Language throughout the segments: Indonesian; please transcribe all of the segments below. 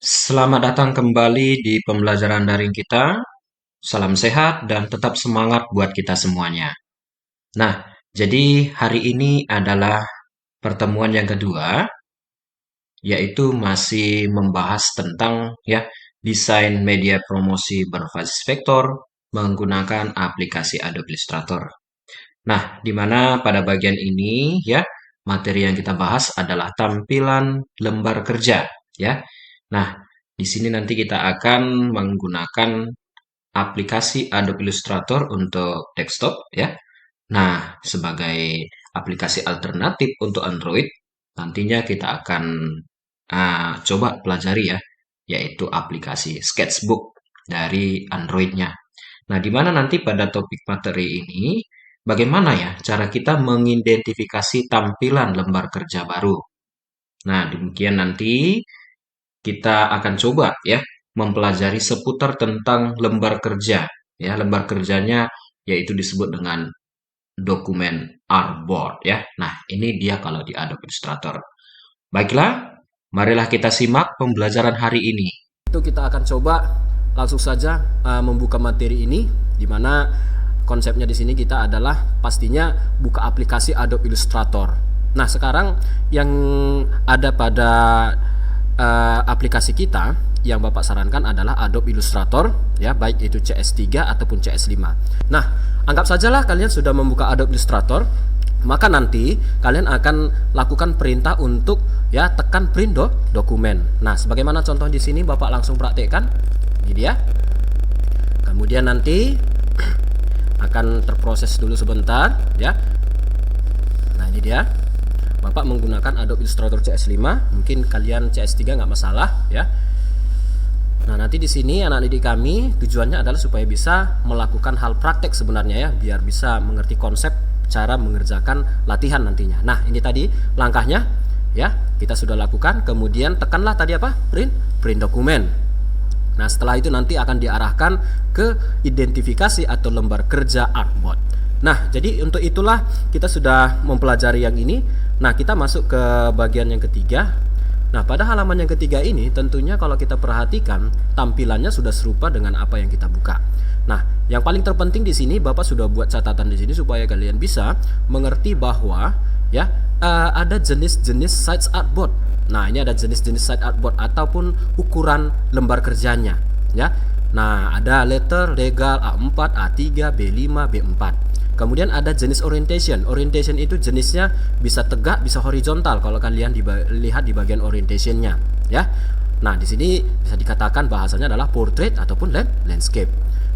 Selamat datang kembali di pembelajaran daring kita. Salam sehat dan tetap semangat buat kita semuanya. Nah, jadi hari ini adalah pertemuan yang kedua, yaitu masih membahas tentang desain media promosi berbasis vektor menggunakan aplikasi Adobe Illustrator. Nah, di mana pada bagian ini materi yang kita bahas adalah tampilan lembar kerja ya. Nah, di sini nanti kita akan menggunakan aplikasi Adobe Illustrator untuk desktop ya. Nah, sebagai aplikasi alternatif untuk Android, nantinya kita akan coba pelajari ya, yaitu aplikasi Sketchbook dari Android-nya. Nah, di mana nanti pada topik materi ini, bagaimana ya cara kita mengidentifikasi tampilan lembar kerja baru. Nah, demikian nanti kita akan coba ya mempelajari seputar tentang lembar kerja. Ya, lembar kerjanya yaitu disebut dengan dokumen artboard ya. Nah, ini dia kalau di Adobe Illustrator. Baiklah, marilah kita simak pembelajaran hari ini. Itu kita akan coba langsung saja membuka materi ini, di mana konsepnya di sini kita adalah pastinya buka aplikasi Adobe Illustrator. Nah, sekarang yang ada pada aplikasi kita yang Bapak sarankan adalah Adobe Illustrator ya, baik itu CS3 ataupun CS5. Nah, anggap sajalah kalian sudah membuka Adobe Illustrator, maka nanti kalian akan lakukan perintah untuk tekan print dokumen. Nah, sebagaimana contoh di sini Bapak langsung praktekkan. Ini dia. Kemudian nanti akan terproses dulu sebentar ya. Nah, ini dia. Bapak menggunakan Adobe Illustrator CS5, mungkin kalian CS3 nggak masalah ya. Nah, nanti di sini anak didik kami tujuannya adalah supaya bisa melakukan hal praktek sebenarnya ya, biar bisa mengerti konsep cara mengerjakan latihan nantinya. Nah, ini tadi langkahnya ya, kita sudah lakukan. Kemudian tekanlah tadi apa? Print dokumen. Nah, setelah itu nanti akan diarahkan ke identifikasi atau lembar kerja artboard. Nah, jadi untuk itulah kita sudah mempelajari yang ini. Nah, kita masuk ke bagian yang ketiga. Nah, pada halaman yang ketiga ini tentunya kalau kita perhatikan tampilannya sudah serupa dengan apa yang kita buka. Nah, yang paling terpenting di sini Bapak sudah buat catatan di sini supaya kalian bisa mengerti bahwa ada jenis-jenis size artboard. Nah, ini ada jenis-jenis size artboard ataupun ukuran lembar kerjanya ya. Nah, ada letter, legal, A4, A3, B5, B4. Kemudian ada jenis orientation. Orientation itu jenisnya bisa tegak, bisa horizontal kalau kalian lihat di bagian orientationnya ya. Nah, di sini bisa dikatakan bahasanya adalah portrait ataupun landscape.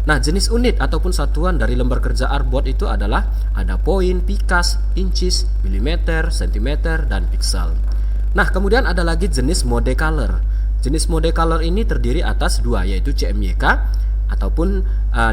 Nah, jenis unit ataupun satuan dari lembar kerja artboard itu adalah ada poin, pikas, inches, milimeter, sentimeter, dan pixel. Nah, kemudian ada lagi jenis mode color. Jenis mode color ini terdiri atas dua, yaitu CMYK ataupun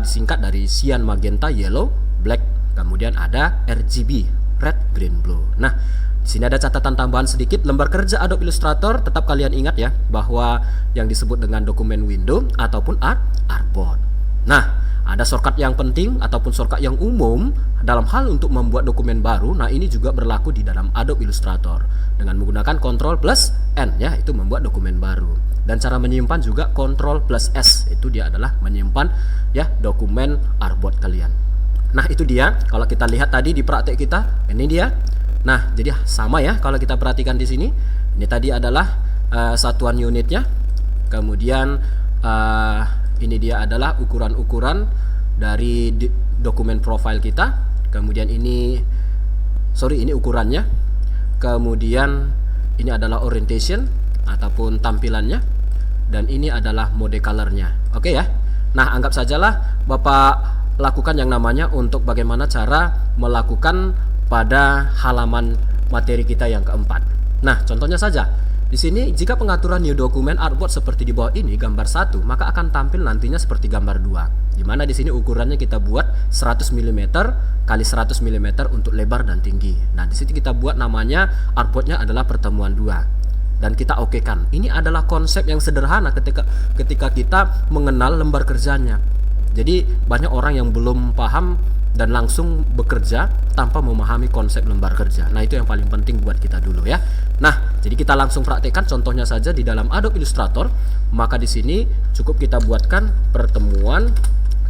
disingkat dari cyan, magenta, yellow, black. Kemudian ada RGB, red, green, blue. Nah, di sini ada catatan tambahan sedikit. Lembar kerja Adobe Illustrator tetap kalian ingat ya, bahwa yang disebut dengan dokumen window ataupun artboard. Nah, ada shortcut yang penting ataupun shortcut yang umum dalam hal untuk membuat dokumen baru. Nah, ini juga berlaku di dalam Adobe Illustrator dengan menggunakan Ctrl plus N ya, itu membuat dokumen baru. Dan cara menyimpan juga Ctrl plus S, itu dia adalah menyimpan ya dokumen artboard kalian. Nah, itu dia kalau kita lihat tadi di praktek kita, ini dia. Nah, jadi sama ya kalau kita perhatikan di sini. Ini tadi adalah satuan unitnya. Kemudian ini dia adalah ukuran-ukuran dari dokumen profile kita. Kemudian ini ukurannya. Kemudian ini adalah orientation ataupun tampilannya. Dan ini adalah mode colornya. Oke ya. Nah, anggap sajalah Bapak lakukan yang namanya untuk bagaimana cara melakukan pada halaman materi kita yang keempat. Nah, contohnya saja. Di sini jika pengaturan new document artboard seperti di bawah ini gambar 1, maka akan tampil nantinya seperti gambar 2. Di mana di sini ukurannya kita buat 100 mm kali 100 mm untuk lebar dan tinggi. Nah, di sini kita buat namanya artboardnya adalah pertemuan 2. Dan kita okekan. Ini adalah konsep yang sederhana ketika kita mengenal lembar kerjanya. Jadi banyak orang yang belum paham dan langsung bekerja tanpa memahami konsep lembar kerja. Nah, itu yang paling penting buat kita dulu ya. Nah, jadi kita langsung praktekkan contohnya saja di dalam Adobe Illustrator. Maka di sini cukup kita buatkan pertemuan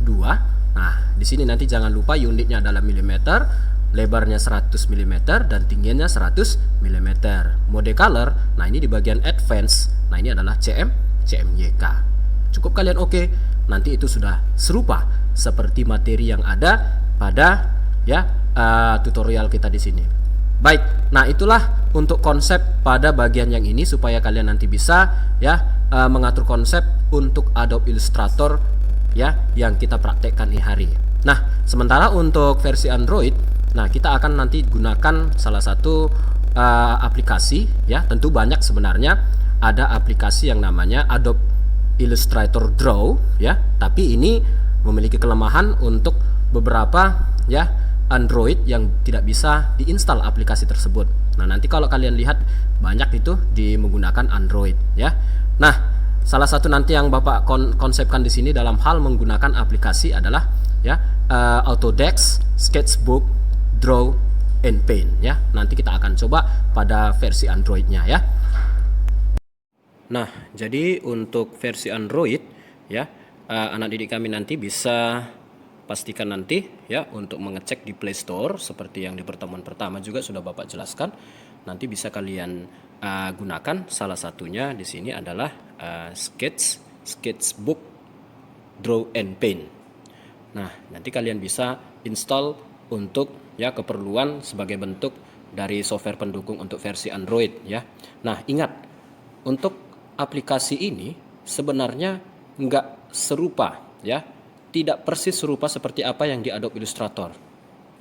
2. Nah, di sini nanti jangan lupa unitnya adalah milimeter, lebarnya 100 mm dan tingginya 100 mm. Mode color, nah ini di bagian advance. Nah, ini adalah CMYK. Cukup kalian oke. Nanti itu sudah serupa seperti materi yang ada pada tutorial kita di sini. Baik, nah itulah untuk konsep pada bagian yang ini supaya kalian nanti bisa mengatur konsep untuk Adobe Illustrator yang kita praktekkan di hari. Nah, sementara untuk versi Android, nah kita akan nanti gunakan salah satu aplikasi tentu banyak sebenarnya. Ada aplikasi yang namanya Adobe Illustrator Draw tapi ini memiliki kelemahan untuk beberapa Android yang tidak bisa diinstal aplikasi tersebut. Nah, nanti kalau kalian lihat banyak itu menggunakan Android Nah, salah satu nanti yang Bapak konsepkan di sini dalam hal menggunakan aplikasi adalah Autodesk, Sketchbook, Draw, and Paint Nanti kita akan coba pada versi Androidnya Nah, jadi untuk versi Android anak didik kami nanti bisa pastikan nanti untuk mengecek di Play Store seperti yang di pertemuan pertama juga sudah Bapak jelaskan. Nanti bisa kalian gunakan, salah satunya di sini adalah Sketchbook, Draw and Paint. Nah, nanti kalian bisa install untuk keperluan sebagai bentuk dari software pendukung untuk versi Android Nah, ingat, untuk aplikasi ini sebenarnya nggak serupa tidak persis serupa seperti apa yang di Adobe Illustrator,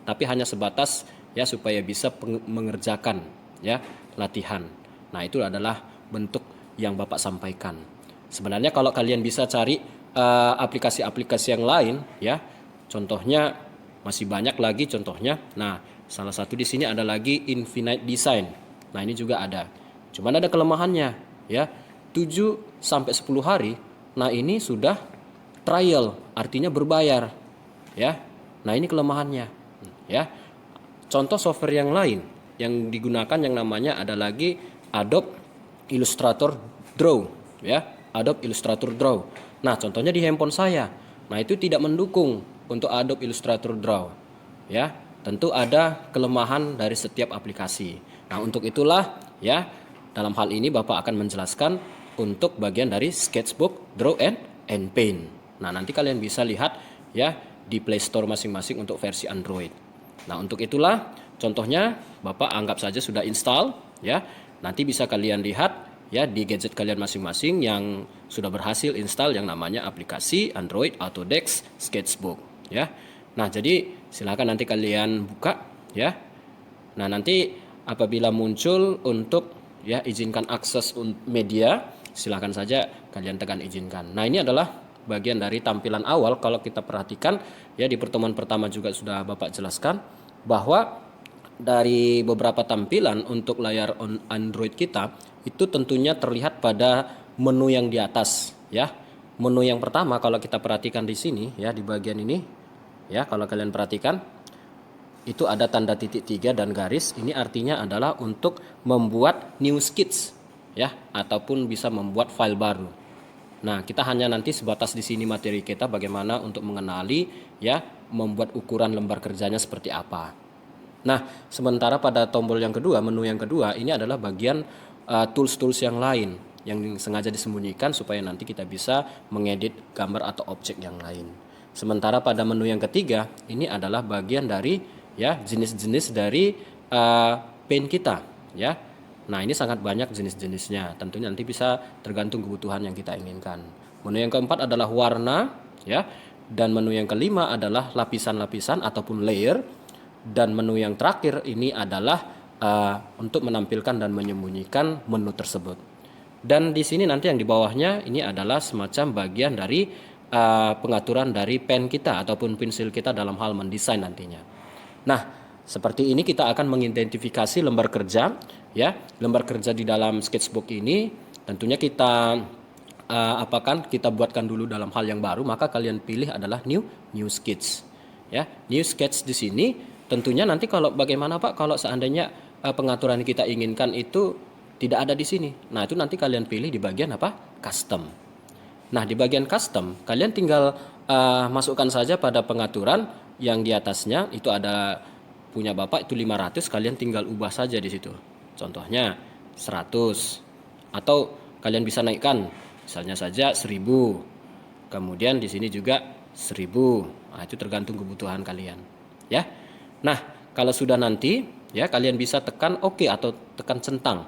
tapi hanya sebatas supaya bisa mengerjakan latihan. Nah, itu adalah bentuk yang Bapak sampaikan. Sebenarnya kalau kalian bisa cari aplikasi-aplikasi yang lain contohnya masih banyak lagi contohnya. Nah, salah satu di sini ada lagi Infinite Design. Nah, ini juga ada. Cuman ada kelemahannya 7-10 hari. Nah, ini sudah trial, artinya berbayar Nah, ini kelemahannya Contoh software yang lain yang digunakan yang namanya ada lagi Adobe Illustrator Draw Adobe Illustrator Draw. Nah, contohnya di handphone saya. Nah, itu tidak mendukung untuk Adobe Illustrator Draw Tentu ada kelemahan dari setiap aplikasi. Nah, untuk itulah dalam hal ini Bapak akan menjelaskan untuk bagian dari Sketchbook, Draw and Paint. Nah, nanti kalian bisa lihat di Play Store masing-masing untuk versi Android. Nah, untuk itulah contohnya Bapak anggap saja sudah install Nanti bisa kalian lihat di gadget kalian masing-masing yang sudah berhasil install yang namanya aplikasi Android Autodesk Sketchbook Nah, jadi silakan nanti kalian buka Nah, nanti apabila muncul untuk izinkan akses media, silakan saja kalian tekan izinkan. Nah, ini adalah bagian dari tampilan awal. Kalau kita perhatikan di pertemuan pertama juga sudah Bapak jelaskan bahwa dari beberapa tampilan untuk layar Android kita itu tentunya terlihat pada menu yang di atas Menu yang pertama kalau kita perhatikan di sini di bagian ini kalau kalian perhatikan itu ada tanda titik 3 dan garis. Ini artinya adalah untuk membuat new sketch ataupun bisa membuat file baru. Nah, kita hanya nanti sebatas di sini materi kita bagaimana untuk mengenali membuat ukuran lembar kerjanya seperti apa. Nah, sementara pada tombol yang kedua, menu yang kedua ini adalah bagian tools-tools yang lain yang sengaja disembunyikan supaya nanti kita bisa mengedit gambar atau objek yang lain. Sementara pada menu yang ketiga ini adalah bagian dari jenis-jenis dari paint kita Nah, ini sangat banyak jenis-jenisnya. Tentunya nanti bisa tergantung kebutuhan yang kita inginkan. Menu yang keempat adalah warna dan menu yang kelima adalah lapisan-lapisan ataupun layer, dan menu yang terakhir ini adalah untuk menampilkan dan menyembunyikan menu tersebut. Dan di sini nanti yang di bawahnya ini adalah semacam bagian dari pengaturan dari pen kita ataupun pensil kita dalam hal mendesain nantinya. Nah, seperti ini kita akan mengidentifikasi lembar kerja lembar kerja di dalam sketchbook ini. Tentunya kita kita buatkan dulu dalam hal yang baru, maka kalian pilih adalah new sketch ya. New sketch di sini tentunya nanti kalau bagaimana Pak kalau seandainya pengaturan kita inginkan itu tidak ada di sini. Nah, itu nanti kalian pilih di bagian apa? Custom. Nah, di bagian custom kalian tinggal masukkan saja pada pengaturan yang di atasnya itu ada punya Bapak itu 500, kalian tinggal ubah saja di situ. Contohnya 100 atau kalian bisa naikkan misalnya saja 1000. Kemudian di sini juga 1000. Nah, itu tergantung kebutuhan kalian, ya. Nah, kalau sudah nanti ya kalian bisa tekan OK atau tekan centang.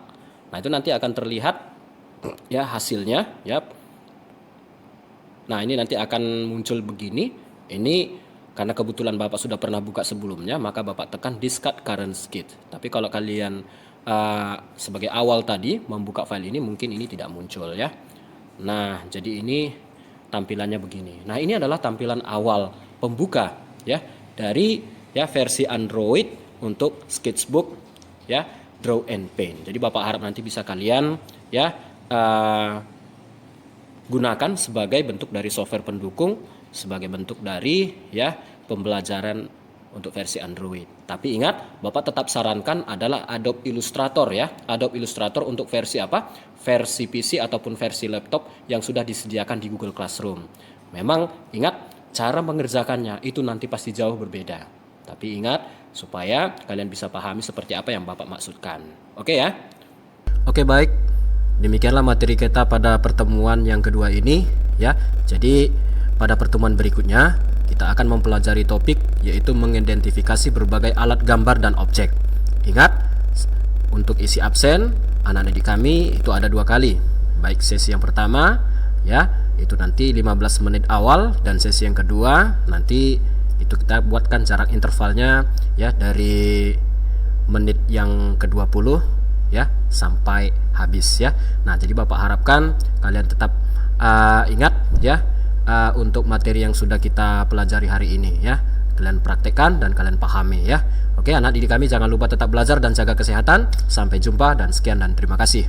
Nah, itu nanti akan terlihat ya hasilnya, ya. Nah, ini nanti akan muncul begini. Ini karena kebetulan Bapak sudah pernah buka sebelumnya, maka Bapak tekan discard current sketch. Tapi kalau kalian sebagai awal tadi membuka file ini, mungkin ini tidak muncul ya. Nah, jadi ini tampilannya begini. Nah, ini adalah tampilan awal pembuka ya dari ya versi Android untuk sketchbook ya Draw and Paint. Jadi Bapak harap nanti bisa kalian ya gunakan sebagai bentuk dari software pendukung, sebagai bentuk dari ya pembelajaran untuk versi Android. Tapi ingat, Bapak tetap sarankan adalah Adobe Illustrator ya. Adobe Illustrator untuk versi apa? Versi PC ataupun versi laptop yang sudah disediakan di Google Classroom. Memang ingat, cara mengerjakannya itu nanti pasti jauh berbeda. Tapi ingat, supaya kalian bisa pahami seperti apa yang Bapak maksudkan. Oke ya? Oke, baik. Demikianlah materi kita pada pertemuan yang kedua ini ya. Jadi pada pertemuan berikutnya kita akan mempelajari topik yaitu mengidentifikasi berbagai alat gambar dan objek. Ingat, untuk isi absen anak-anak didik kami itu ada 2 kali. Baik sesi yang pertama ya, itu nanti 15 menit awal, dan sesi yang kedua nanti itu kita buatkan jarak intervalnya ya dari menit yang ke-20 ya sampai habis ya. Nah, jadi Bapak harapkan kalian tetap ingat ya untuk materi yang sudah kita pelajari hari ini ya. Kalian praktekkan dan kalian pahami ya. Oke, anak didik kami jangan lupa tetap belajar dan jaga kesehatan. Sampai jumpa dan sekian dan terima kasih.